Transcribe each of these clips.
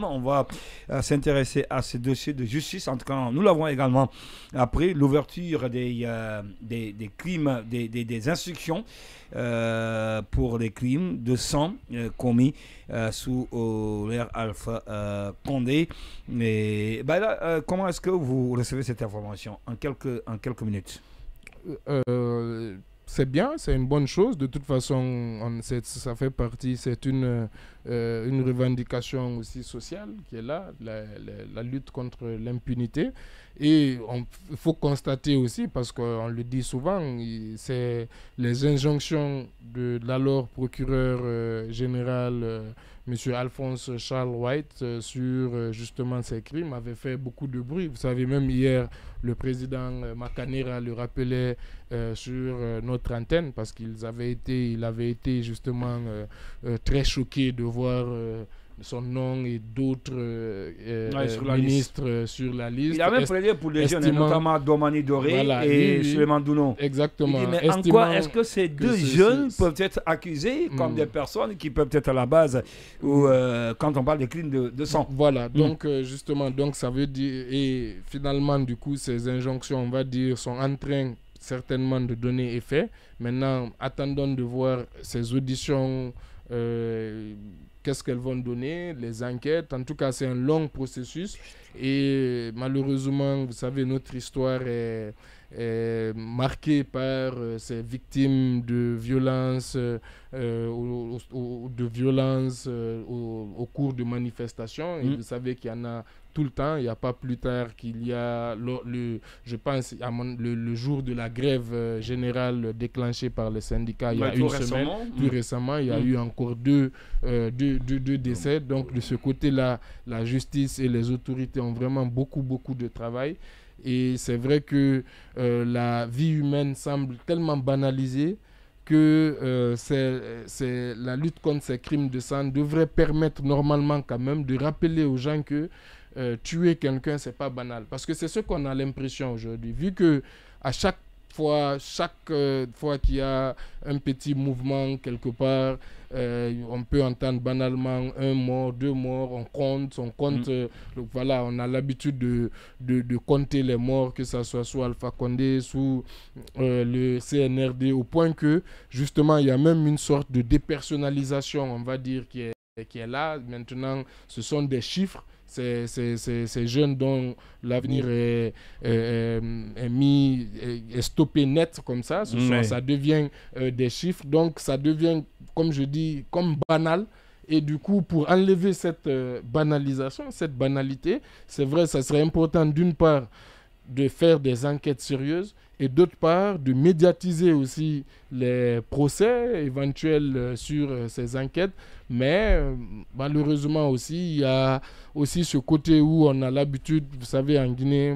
On va s'intéresser à ce dossier de justice. En tout cas, nous l'avons également appris, l'ouverture des crimes, des instructions pour les crimes de sang commis sous l'ère Alpha Condé. Mais là, comment est-ce que vous recevez cette information en quelques minutes? C'est bien, c'est une bonne chose. De toute façon, ça fait partie, c'est une revendication aussi sociale qui est là, la lutte contre l'impunité. Et il faut constater aussi, parce qu'on le dit souvent, c'est les injonctions de l'alors procureur général, M. Alphonse Charles White, sur justement ces crimes, avait fait beaucoup de bruit. Vous savez, même hier, le président Makanera le rappelait sur notre antenne, parce il avait été justement très choqué de voir son nom et d'autres ministres sur la liste. Il a même plaidé pour les jeunes, notamment Domani Doré et Suleiman Douno. Exactement. Il dit, mais en quoi est-ce que ces deux jeunes peuvent être accusés comme des personnes qui peuvent être à la base ou quand on parle de crimes de sang? Voilà, donc justement, donc ça veut dire, et finalement du coup ces injonctions, on va dire, sont en train certainement de donner effet. Maintenant, attendons de voir ces auditions, qu'est-ce qu'elles vont donner, les enquêtes. En tout cas, c'est un long processus et malheureusement, vous savez, notre histoire est marquée par ces victimes de violences au cours de manifestations. Et vous savez qu'il y en a tout le temps. Il n'y a pas plus tard qu'il y a, je pense, le jour de la grève générale déclenchée par les syndicats, il y a une semaine. Plus récemment, il y a eu encore deux décès. Donc, de ce côté-là, la justice et les autorités ont vraiment beaucoup de travail. Et c'est vrai que la vie humaine semble tellement banalisée que c'est la lutte contre ces crimes de sang devrait permettre normalement quand même de rappeler aux gens que tuer quelqu'un, c'est pas banal. Parce que c'est ce qu'on a l'impression aujourd'hui. Vu que à chaque fois qu'il y a un petit mouvement quelque part, on peut entendre banalement un mort, deux morts, on compte. Donc voilà, on a l'habitude de compter les morts, que ce soit sous Alpha Condé, sous le CNRD, au point que justement il y a même une sorte de dépersonnalisation, on va dire, qui est là. Maintenant, ce sont des chiffres. Ces jeunes dont l'avenir est stoppé net comme ça, ça devient des chiffres, donc ça devient, comme je dis, comme banal. Et du coup, pour enlever cette banalisation, cette banalité, c'est vrai, ça serait important d'une part de faire des enquêtes sérieuses et d'autre part de médiatiser aussi les procès éventuels sur ces enquêtes. Mais malheureusement aussi, il y a aussi ce côté où on a l'habitude, vous savez, en Guinée,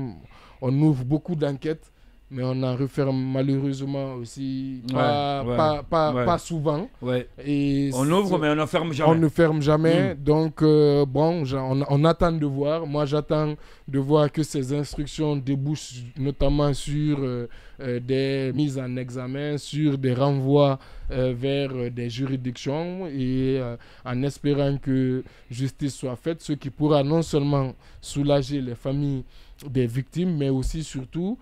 on ouvre beaucoup d'enquêtes, mais on en referme malheureusement aussi pas souvent. Ouais. Et on ouvre, mais on ne ferme jamais. On ne ferme jamais. Donc, on attend de voir. Moi, j'attends de voir que ces instructions débouchent notamment sur des mises en examen, sur des renvois vers des juridictions et en espérant que justice soit faite, ce qui pourra non seulement soulager les familles des victimes, mais aussi surtout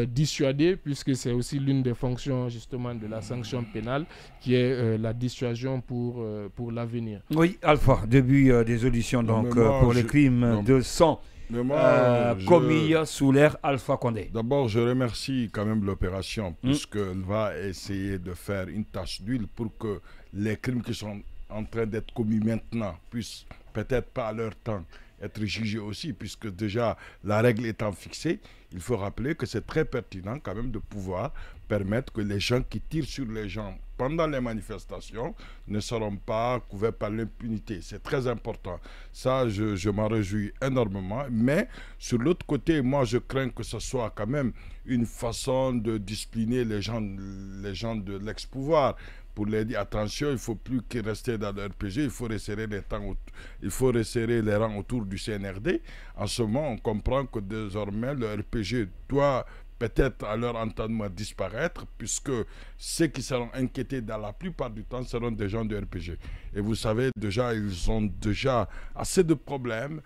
dissuader, puisque c'est aussi l'une des fonctions justement de la sanction pénale, qui est la dissuasion pour l'avenir. Oui, Alpha, début des auditions donc, pour les crimes de sang commis sous l'ère Alpha Condé. D'abord, je remercie quand même l'opération, puisqu'elle va essayer de faire une tache d'huile pour que les crimes qui sont en train d'être commis maintenant puissent peut-être pas à leur temps être jugé aussi, puisque déjà la règle étant fixée, il faut rappeler que c'est très pertinent quand même de pouvoir permettre que les gens qui tirent sur les gens pendant les manifestations ne seront pas couverts par l'impunité. C'est très important. Ça, je m'en réjouis énormément. Mais sur l'autre côté, moi, je crains que ce soit quand même une façon de discipliner les gens de l'ex-pouvoir. Pour les dire attention, il ne faut plus qu'ils restent dans le RPG, il faut resserrer les rangs autour du CNRD. En ce moment, on comprend que désormais le RPG doit peut-être à leur entendement disparaître, puisque ceux qui seront inquiétés dans la plupart du temps seront des gens de RPG. Et vous savez, déjà, ils ont déjà assez de problèmes.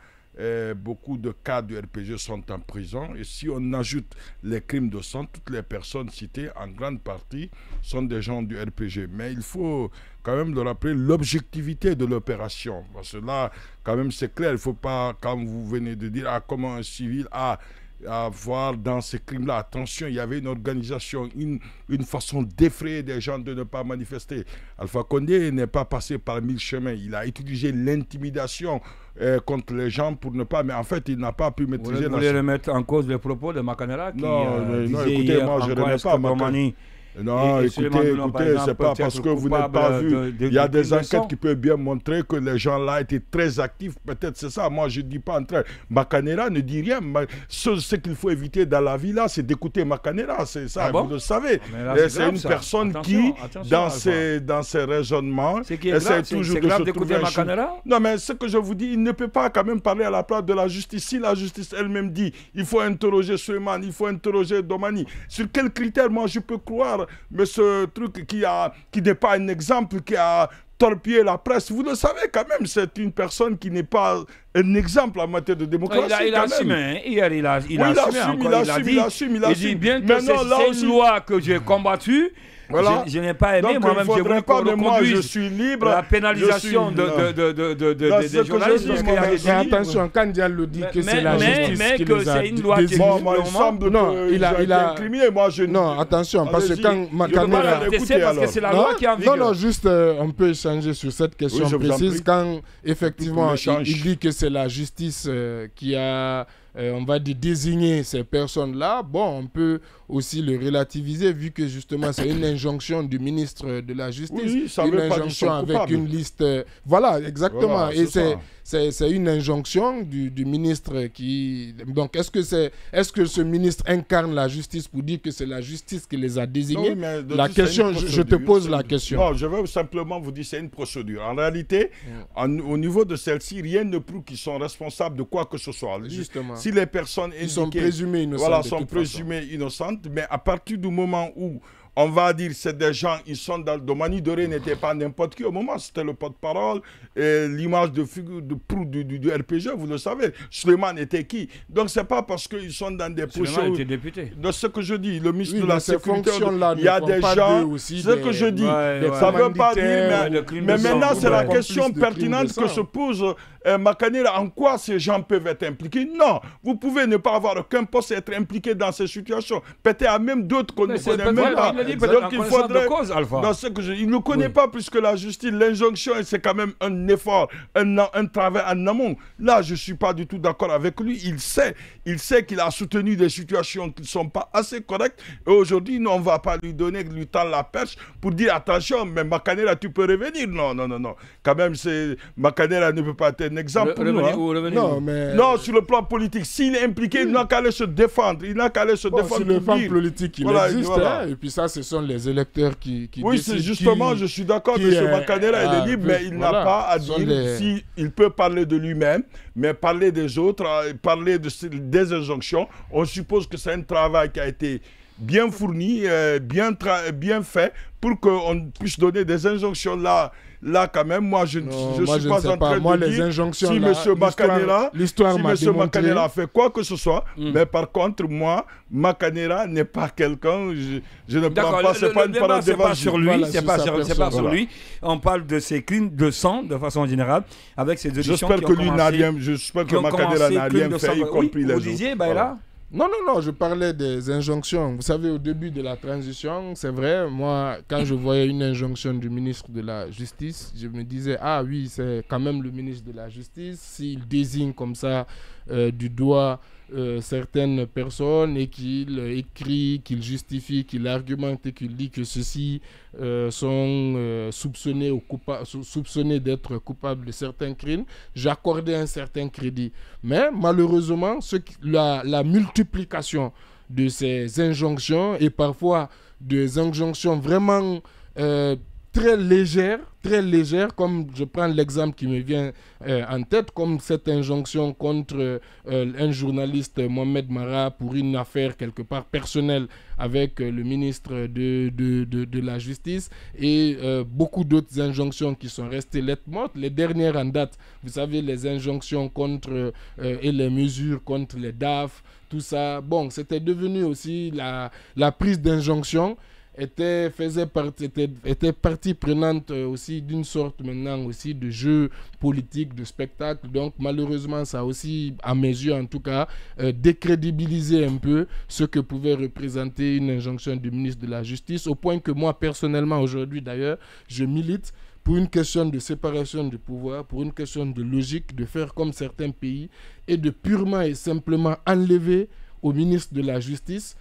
Beaucoup de cas de RPG sont en prison. Et si on ajoute les crimes de sang, toutes les personnes citées, en grande partie, sont des gens du RPG. Mais il faut quand même le rappeler, l'objectivité de l'opération. Parce que là, quand même, c'est clair. Il ne faut pas, comme vous venez de dire, comment un civil a à voir dans ces crimes-là. Attention, il y avait une organisation, une façon d'effrayer des gens de ne pas manifester. Alpha Condé n'est pas passé par 1000 chemins. Il a utilisé l'intimidation contre les gens pour ne pas... Mais en fait, il n'a pas pu maîtriser... Vous voulez remettre en cause les propos de Makanela qui non, écoutez, moi, je ne remets pas Makanela. Non, écoutez, c'est pas parce que vous n'êtes pas vu. Il y a des enquêtes qui peuvent bien montrer que les gens là étaient très actifs. Peut-être c'est ça. Moi, je ne dis pas en train. Makanela ne dit rien. Ce qu'il faut éviter dans la vie là, c'est d'écouter Makanela. C'est ça, vous le savez. C'est une personne qui, dans ses raisonnements, essaie toujours de se trouver un Makanela. Non, mais ce que je vous dis, il ne peut pas quand même parler à la place de la justice. Si la justice elle-même dit, il faut interroger Suleiman, il faut interroger Domani. Sur quels critères, moi, je peux croire mais ce truc qui n'est pas un exemple, qui a torpillé la presse, vous le savez quand même, c'est une personne qui n'est pas un exemple en matière de démocratie. Il a assumé, hier il a assumé, il dit bien que c'est une loi que j'ai combattue. Voilà. Je n'ai pas aimé, moi-même j'ai voulu qu'on reconduise je suis libre, la pénalisation des journalistes. Mais attention, quand Dial le dit que c'est la justice qui les a... c'est une loi qui il a incriminé. Non, attention, parce que quand Makanela... parce que c'est la loi qui est en vigueur. Non, juste, on peut échanger sur cette question précise. Quand, effectivement, il dit que c'est la justice qui a... on va dire désigner ces personnes-là, bon, on peut aussi le relativiser vu que justement c'est une injonction du ministre de la Justice, oui, ça une veut pas injonction avec coupable. Une liste, voilà, exactement, voilà, et c'est une injonction du ministre qui... Donc est-ce que ce ministre incarne la justice pour dire que c'est la justice qui les a désignés? Non, la question, je te pose la question. Non, je veux simplement vous dire c'est une procédure. En réalité, au niveau de celle-ci, rien ne prouve qu'ils sont responsables de quoi que ce soit. Justement. Si les personnes ils sont présumés innocents. Voilà, sont présumés innocentes, mais à partir du moment où on va dire c'est des gens, ils sont dans le Domani Doré n'était pas n'importe qui au moment, c'était le porte-parole, l'image de figure de proue du RPG, vous le savez. Suleiman était qui? Donc c'est pas parce qu'ils sont dans des positions... Suleiman était député. De ce que je dis, le ministre de la Sécurité, il y a des gens... Ce que je dis, ça ne veut pas dire... Mais maintenant, c'est la question pertinente que se pose Makanela, en quoi ces gens peuvent être impliqués? Non, vous pouvez ne pas avoir aucun poste et être impliqué dans ces situations. Peut-être à même d'autres qu'on ne connaît même pas. Donc il faudrait... il ne connaît pas plus que la justice. L'injonction, c'est quand même un effort, un travail en amont. Là, je ne suis pas du tout d'accord avec lui. Il sait qu'il a soutenu des situations qui ne sont pas assez correctes. Et aujourd'hui, nous, on ne va pas lui tendre la perche pour dire attention, mais Makanela, tu peux revenir. Non. Quand même, Makanela ne peut pas être un exemple pour nous. Non, sur le plan politique, s'il est impliqué, il n'a qu'à aller se défendre. Sur le plan politique, il existe. Et puis ça, ce sont les électeurs qui oui, c'est justement, je suis d'accord que ce Makanela, il est libre, mais il n'a pas à dire s'il peut parler de lui-même, mais parler des autres, parler des injonctions. On suppose que c'est un travail qui a été bien fourni, bien fait, pour qu'on puisse donner des injonctions là quand même, moi je ne suis pas en train de dire si M. Makanela a fait quoi que ce soit, mais par contre, moi, Makanela n'est pas quelqu'un, je ne prends pas, c'est pas une parole d'évangile. C'est pas sur lui, on parle de ses crimes de sang de façon générale, avec ses auditions j'espère que Makanela n'a rien fait, y compris les autres. Vous disiez, Baïla? Non, je parlais des injonctions. Vous savez, au début de la transition, c'est vrai, moi, quand je voyais une injonction du ministre de la Justice, je me disais, ah oui, c'est quand même le ministre de la Justice. S'il désigne comme ça du doigt certaines personnes et qu'il écrit, qu'il justifie, qu'il argumente et qu'il dit que ceux-ci sont soupçonnés d'être coupables de certains crimes, j'accordais un certain crédit. Mais malheureusement, la multiplication de ces injonctions et parfois des injonctions vraiment très légères, comme je prends l'exemple qui me vient en tête, comme cette injonction contre un journaliste, Mohamed Mara, pour une affaire quelque part personnelle avec le ministre de la Justice, et beaucoup d'autres injonctions qui sont restées lettres mortes. Les dernières en date, vous savez, les injonctions contre et les mesures contre les DAF, tout ça. Bon, c'était devenu aussi la prise d'injonction était partie prenante aussi d'une sorte maintenant aussi de jeu politique, de spectacle. Donc malheureusement, ça a aussi, à mes yeux en tout cas, décrédibilisé un peu ce que pouvait représenter une injonction du ministre de la Justice, au point que moi personnellement aujourd'hui d'ailleurs, je milite pour une question de séparation du pouvoir, pour une question de logique, de faire comme certains pays et de purement et simplement enlever au ministre de la Justice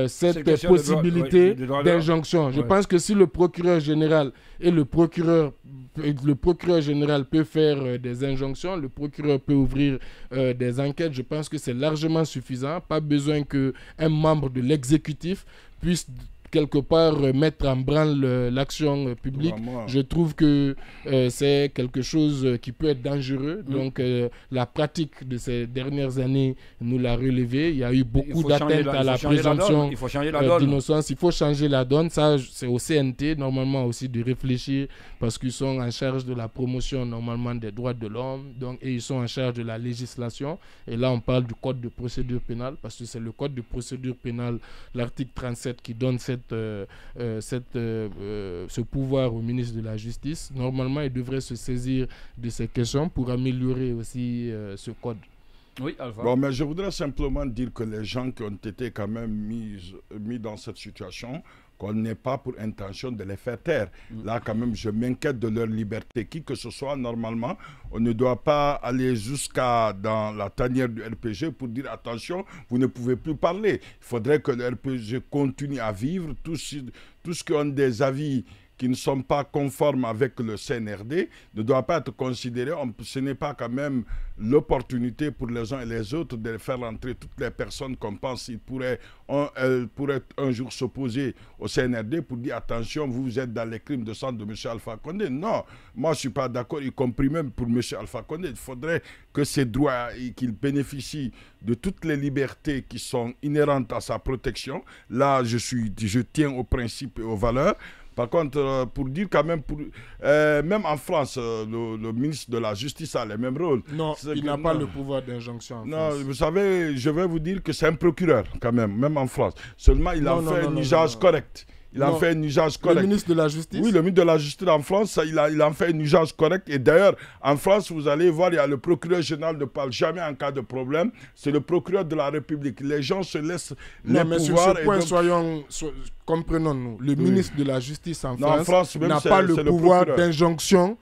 cette possibilité d'injonction. Je pense que si le procureur général et le procureur général peut faire des injonctions, le procureur peut ouvrir des enquêtes, je pense que c'est largement suffisant. Pas besoin qu'un membre de l'exécutif puisse quelque part mettre en branle l'action publique. Je trouve que c'est quelque chose qui peut être dangereux. Donc la pratique de ces dernières années nous l'a relevé. Il y a eu beaucoup d'atteintes à la présomption d'innocence. Il faut changer la donne. Ça, c'est au CNT normalement aussi de réfléchir, parce qu'ils sont en charge de la promotion normalement des droits de l'homme, et ils sont en charge de la législation. Et là, on parle du code de procédure pénale, parce que c'est le code de procédure pénale, l'article 37, qui donne ce pouvoir au ministre de la Justice. Normalement, il devrait se saisir de ces questions pour améliorer aussi ce code. Oui, Alpha. Bon, mais je voudrais simplement dire que les gens qui ont été quand même mis dans cette situation, qu'on n'ait pas pour intention de les faire taire. Là, quand même, je m'inquiète de leur liberté. Qui que ce soit, normalement, on ne doit pas aller jusqu'à dans la tanière du RPG pour dire attention, vous ne pouvez plus parler. Il faudrait que le RPG continue à vivre. Tous ceux qui ont des avis qui ne sont pas conformes avec le CNRD ne doivent pas être considérés. Ce n'est pas quand même l'opportunité pour les uns et les autres de faire entrer toutes les personnes qu'on pense qu'ils pourraient un jour s'opposer au CNRD pour dire attention, vous êtes dans les crimes de sang de M. Alpha Condé. Non, moi je ne suis pas d'accord, y compris même pour M. Alpha Condé. Il faudrait que ces droits, qu'il bénéficie de toutes les libertés qui sont inhérentes à sa protection. Là, je tiens aux principes et aux valeurs. Par contre, pour dire quand même, même en France, le ministre de la Justice a le même rôle. Non, il n'a pas le pouvoir d'injonction en France. Vous savez, je vais vous dire que c'est un procureur quand même en France. Seulement, il en fait un usage correct. Il en fait un usage correct. Le ministre de la Justice? Oui, le ministre de la Justice en France, il en fait un usage correct. Et d'ailleurs, en France, vous allez voir, il y a le procureur général ne parle jamais en cas de problème. C'est le procureur de la République. Les gens se laissent les pouvoirs. Sur ce point, comprenons-nous. Le ministre de la Justice en France n'a pas le pouvoir d'injonction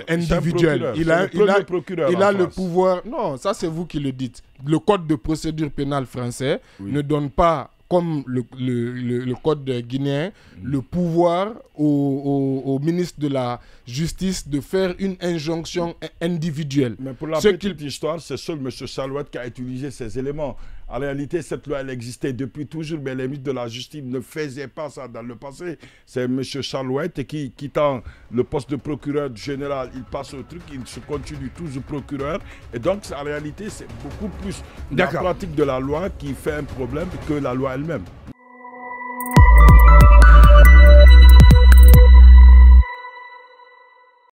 individuelle. Il a le pouvoir... Non, ça c'est vous qui le dites. Le code de procédure pénale français ne donne pas, comme le code guinéen, le pouvoir au ministre de la Justice de faire une injonction individuelle. Mais pour la petite histoire, c'est seul M. Salouette qui a utilisé ces éléments. En réalité, cette loi, elle existait depuis toujours, mais les ministres de la Justice ne faisaient pas ça dans le passé. C'est M. Salouette qui, quittant le poste de procureur général, il passe au truc, il se continue toujours procureur. Et donc, en réalité, c'est beaucoup plus la pratique de la loi qui fait un problème que la loi elle-même.